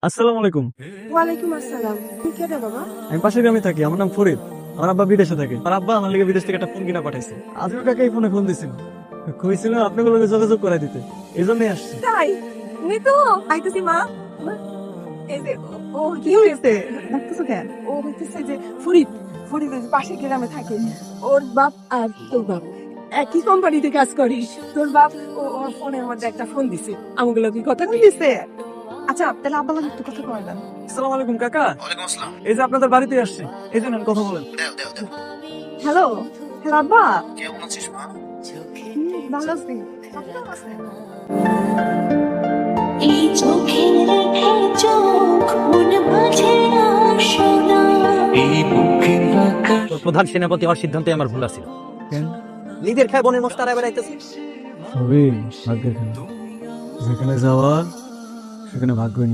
আসসালামু আলাইকুম। ওয়ালাইকুম আসসালাম। তুমি কে রে বাবা? আমি পাশের গ্রামে থাকি, আমার নাম ফরিদ। আমার আব্বা বিদেশে থাকে, আমার আব্বা আমার লিগে বিদেশ থেকে একটা ফোন কিনা পাঠাইছে। আজকে কাকে এই ফোনে ফোন দিছিল, কইছিল আপনাকে লগে যোগাযোগ করাই দিতে, এই জন্যই আসছি। তাই তুমি তো আইতেছি মা। মা, এই যে ও কি হয়েছে? ডাকতেছো কেন? ও হইতেছে যে ফরিদ, ফরিদের পাশে গ্রামে থাকে। ওর বাপ আর তোর বাপ একই কোম্পানিতে কাজ করিস। তোর বাপ ওর ফোনের মধ্যে একটা ফোন দিছে, আমাকে কি কথা কইছে। আচ্ছা তাহলে আব্বা লাগে একটু কথা কইলাম। আসসালামু আলাইকুম কাকা। ওয়ালাইকুম আসসালাম। এই যে আপনাদের বাড়িতে আসছি, এই জন্য কথা বলেন। দেও। হ্যালো হ্যালো আব্বা। কেমন আছিস মা? ভালো আছি। আপনি কেমন আছেন? এই চোখের রেখে চোখ মন মাঝে আসনা এই বুকের আকাশ তোর প্রধান সেনাপতি হওয়ার সিদ্ধান্তে আমার ভুল আছিল। কেন? নিজের খায় বনের মস্তারা বেড়াইতেছি। সবই ভাগ্যের খেলা, যেখানে যাওয়া সেখানে ভাগ্য